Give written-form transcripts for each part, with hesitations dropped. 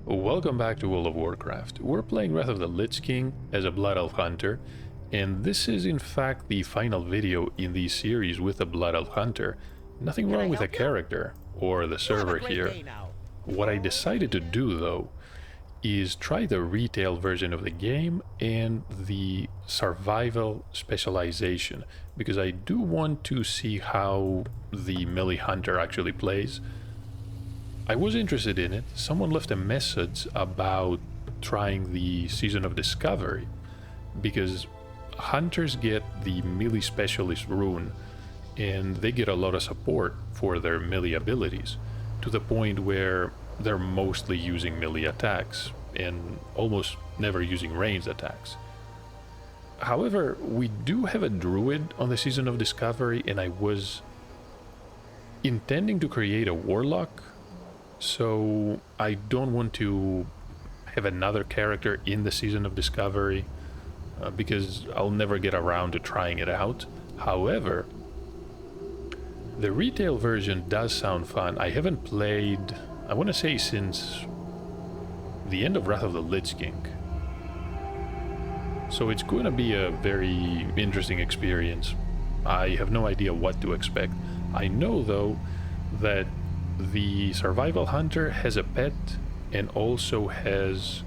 Welcome back to World of Warcraft. We're playing Wrath of the Lich King as a Blood Elf Hunter, and this is in fact the final video in the series with a Blood Elf Hunter. Nothing wrong with the character or the server here. What I decided to do though is try the retail version of the game and the survival specialization, because I do want to see how the melee hunter actually plays. I was interested in it. Someone left a message about trying the Season of Discovery, because hunters get the melee specialist rune and they get a lot of support for their melee abilities, to the point where they're mostly using melee attacks and almost never using ranged attacks. However, we do have a druid on the Season of Discovery, and I was intending to create a warlock, so I don't want to have another character in the Season of Discovery because I'll never get around to trying it out. However, the retail version does sound fun. I haven't played, I want to say, since the end of Wrath of the Lich King. So it's going to be a very interesting experience. I have no idea what to expect. I know though that the survival hunter has a pet and also has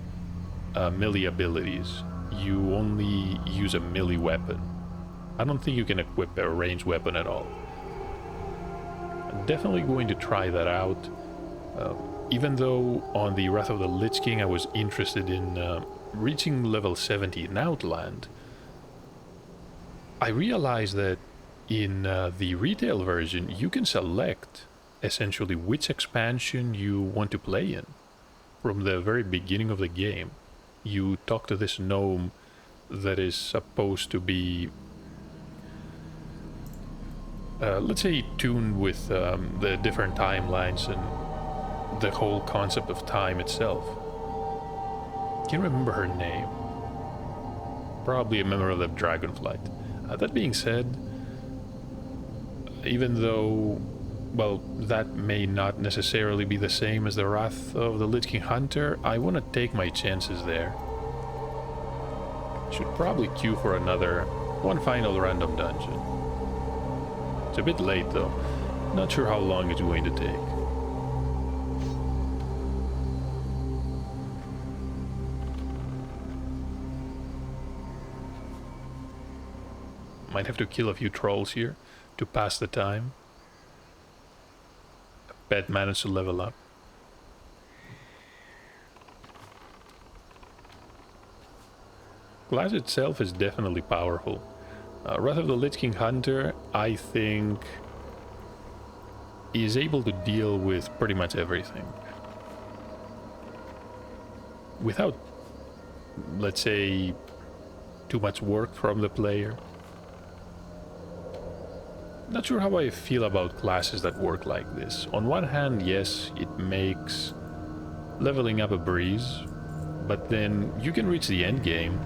melee abilities. You only use a melee weapon. I don't think you can equip a ranged weapon at all. I'm definitely going to try that out. Even though on the Wrath of the Lich King I was interested in reaching level 70 in Outland, I realized that in the retail version you can select essentially which expansion you want to play in. From the very beginning of the game, you talk to this gnome that is supposed to be, let's say, tuned with the different timelines and the whole concept of time itself. Can't remember her name. Probably a member of the Dragonflight. That being said, even though, well, that may not necessarily be the same as the Wrath of the Lich King Hunter, I want to take my chances there. Should probably queue for one final random dungeon. It's a bit late though. Not sure how long it's going to take. Might have to kill a few trolls here to pass the time. Pet managed to level up. Class itself is definitely powerful. Wrath of the Lich King Hunter, I think, is able to deal with pretty much everything. Without, let's say, too much work from the player. Not sure how I feel about classes that work like this. On one hand, yes, it makes leveling up a breeze, but then you can reach the end game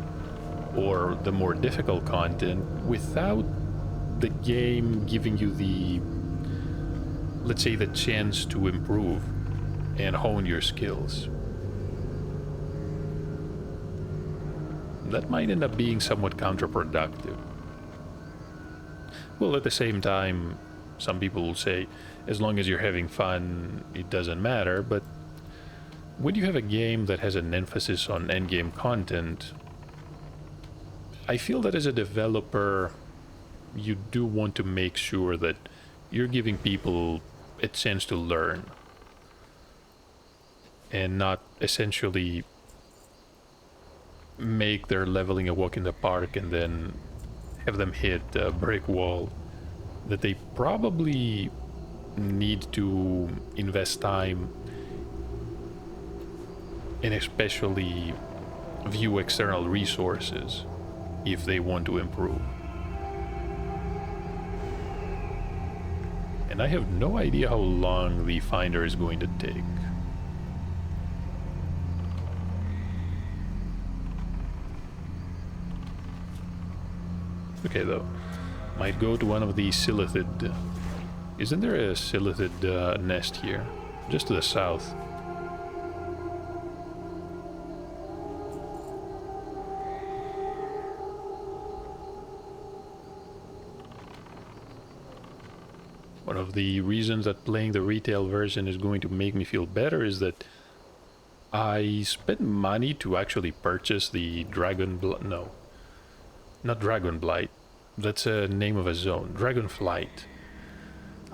or the more difficult content without the game giving you the, let's say, the chance to improve and hone your skills. That might end up being somewhat counterproductive. Well, at the same time, some people will say, as long as you're having fun, it doesn't matter, but when you have a game that has an emphasis on endgame content, I feel that as a developer, you do want to make sure that you're giving people a chance to learn, and not essentially make their leveling a walk in the park and then have them hit a brick wall that they probably need to invest time and especially view external resources if they want to improve. And I have no idea how long the finder is going to take. Okay, though. Might go to one of the Silithid. Isn't there a Silithid nest here? Just to the south. One of the reasons that playing the retail version is going to make me feel better is that I spent money to actually purchase the no, not Dragonblight. That's a name of a zone. Dragonflight.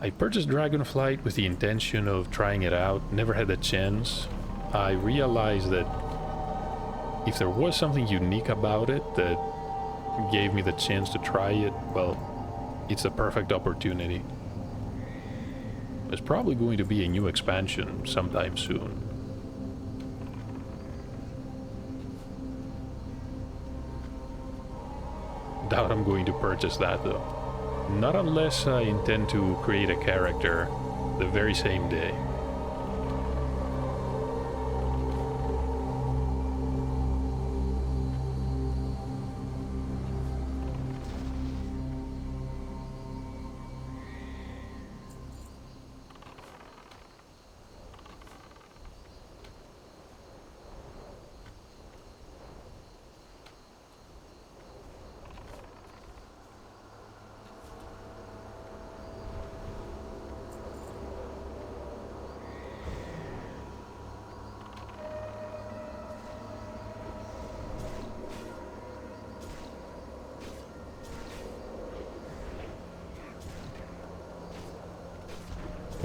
I purchased Dragonflight with the intention of trying it out. Never had a chance. I realized that if there was something unique about it that gave me the chance to try it, well, it's the perfect opportunity. There's probably going to be a new expansion sometime soon. Doubt I'm going to purchase that though. Not unless I intend to create a character the very same day.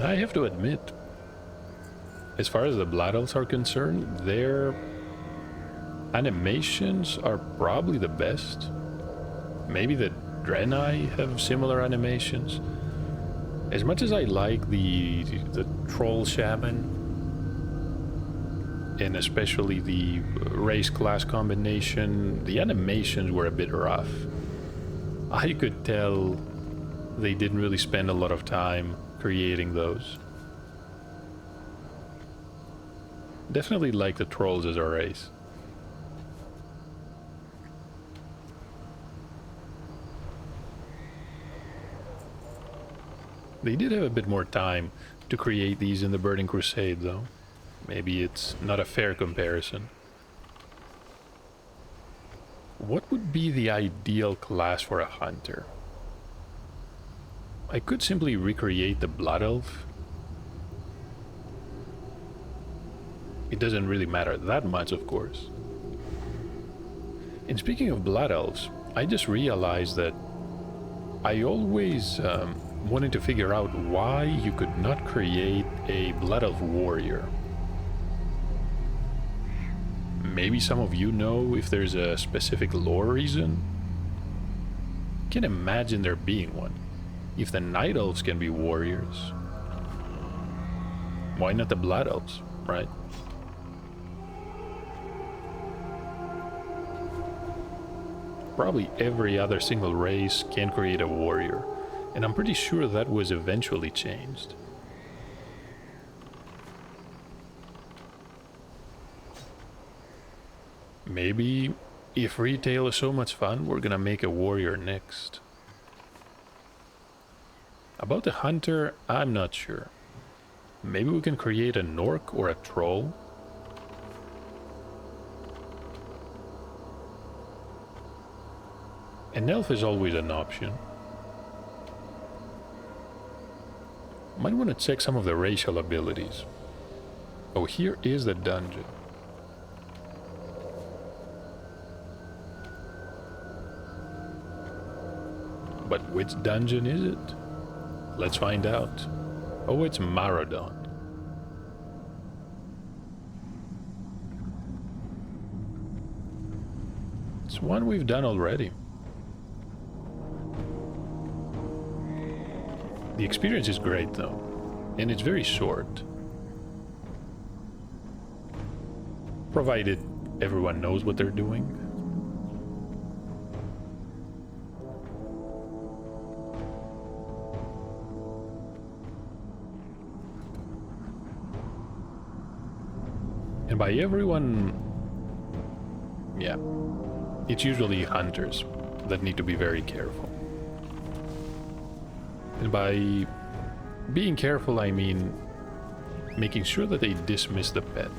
I have to admit, as far as the Blood Elves are concerned, their animations are probably the best. Maybe the Draenei have similar animations. As much as I like the Troll Shaman, and especially the race class combination, the animations were a bit rough. I could tell they didn't really spend a lot of time creating those. Definitely like the trolls as a race. They did have a bit more time to create these in the Burning Crusade though. Maybe it's not a fair comparison. What would be the ideal class for a hunter? I could simply recreate the Blood Elf. It doesn't really matter that much, of course. And speaking of Blood Elves, I just realized that I always wanted to figure out why you could not create a Blood Elf warrior. Maybe some of you know if there's a specific lore reason? I can't imagine there being one. If the Night Elves can be warriors, why not the Blood Elves, right? Probably every other single race can create a warrior, and I'm pretty sure that was eventually changed. Maybe, if retail is so much fun, we're gonna make a warrior next. About the hunter, I'm not sure. Maybe we can create an orc or a troll? An elf is always an option. Might want to check some of the racial abilities. Oh, here is the dungeon. But which dungeon is it? Let's find out. Oh, it's Marodon. It's one we've done already. The experience is great though, and it's very short. Provided everyone knows what they're doing. And by everyone, yeah, it's usually hunters that need to be very careful. And by being careful, I mean making sure that they dismiss the pet.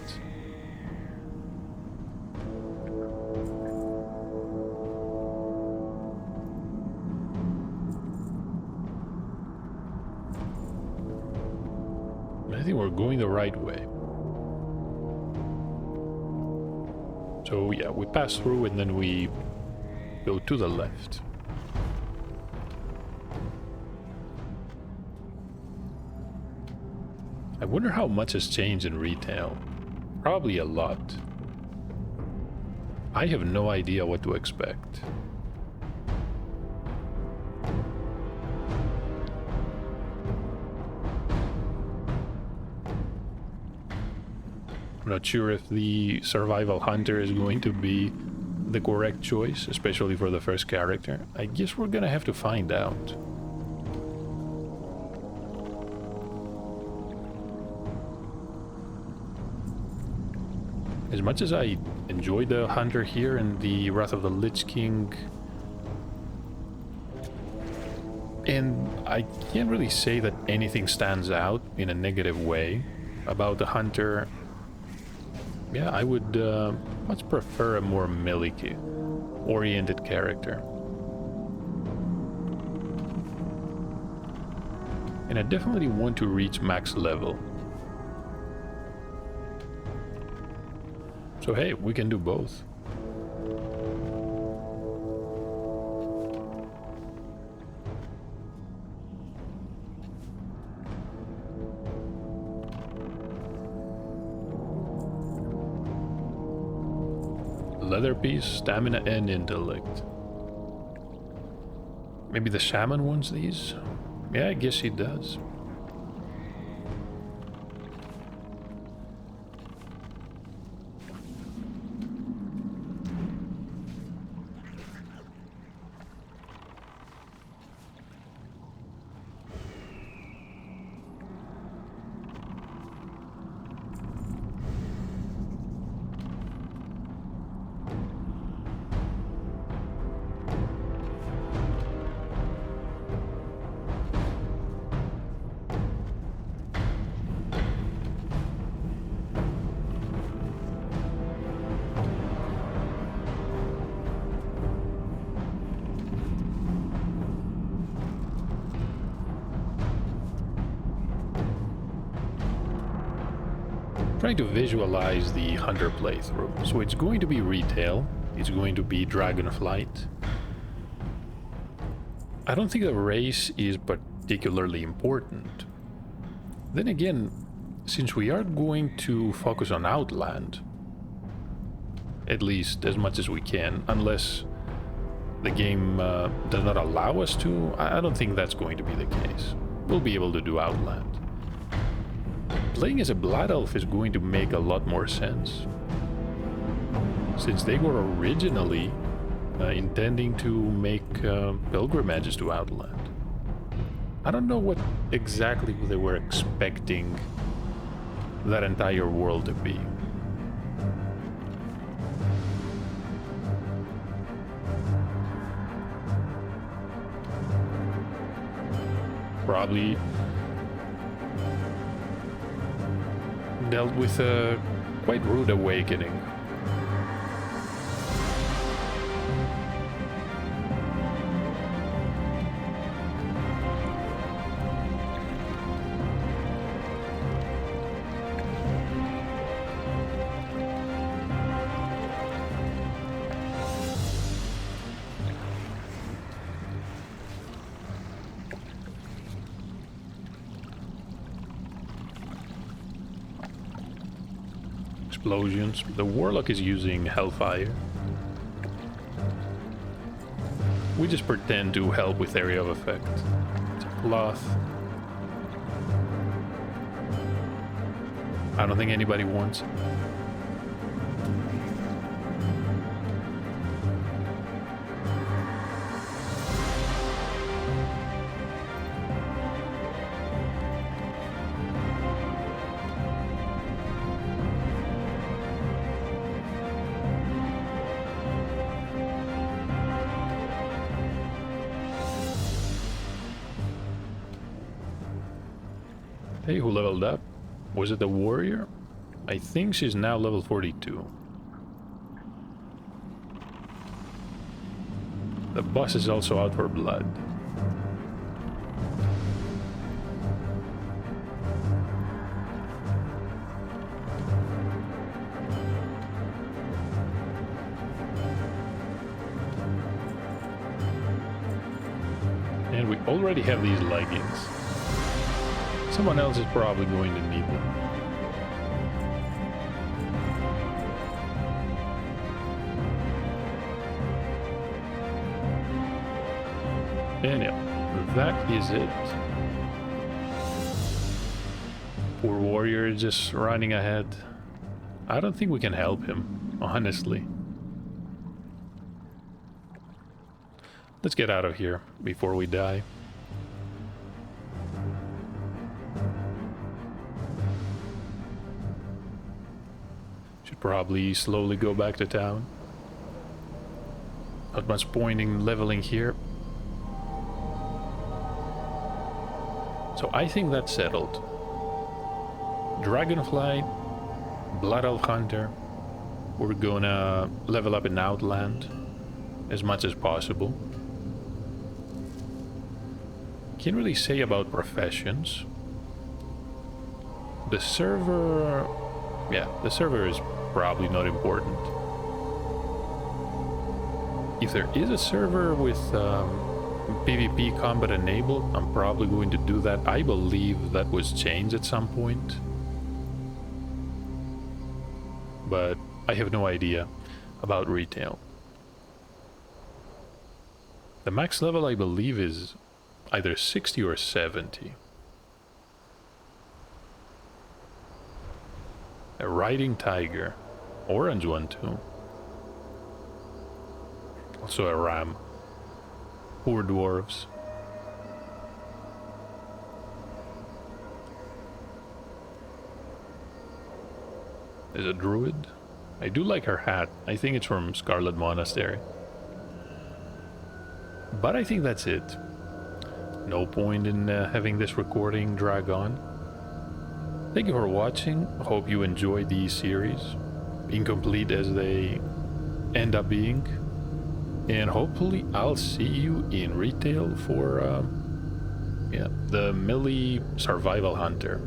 going the right way. So yeah, we pass through and then we go to the left. I wonder how much has changed in retail. Probably a lot. I have no idea what to expect. I'm not sure if the survival hunter is going to be the correct choice, especially for the first character. I guess we're gonna have to find out. As much as I enjoy the hunter here in the Wrath of the Lich King, and I can't really say that anything stands out in a negative way about the hunter. Yeah, I would much prefer a more melee-oriented character. And I definitely want to reach max level. So hey, we can do both. Leather piece, stamina, and intellect. Maybe the shaman wants these? Yeah, I guess he does. Trying to visualize the hunter playthrough. So it's going to be retail, it's going to be dragonflight. I don't think the race is particularly important. Then again, since we are going to focus on Outland, at least as much as we can, unless the game does not allow us to, I don't think that's going to be the case. We'll be able to do Outland. Playing as a Blood Elf is going to make a lot more sense, since they were originally intending to make pilgrimages to Outland. I don't know what exactly they were expecting that entire world to be. Probably dealt with a quite rude awakening. Explosions. The warlock is using hellfire. We just pretend to help with area of effect. It's a cloth. I don't think anybody wants it. Hey, who leveled up? Was it the warrior? I think she's now level 42. The boss is also out for blood. And we already have these leggings. Someone else is probably going to need them. And yeah, that is it. Poor warrior is just running ahead. I don't think we can help him, honestly. Let's get out of here before we die. Should probably slowly go back to town. Not much point in leveling here. So I think that's settled. Dragonfly, Blood Elf Hunter. We're gonna level up in Outland as much as possible. Can't really say about professions. The server... yeah, the server is probably not important. If there is a server with PvP combat enabled, I'm probably going to do that. I believe that was changed at some point. But I have no idea about retail. The max level I believe is either 60 or 70. A riding tiger. Orange one too. Also a ram. Poor dwarves. There's a druid. I do like her hat. I think it's from Scarlet Monastery. But I think that's it. No point in having this recording drag on. Thank you for watching. Hope you enjoyed these series, incomplete as they end up being. And hopefully I'll see you in retail for the Melee Survival Hunter.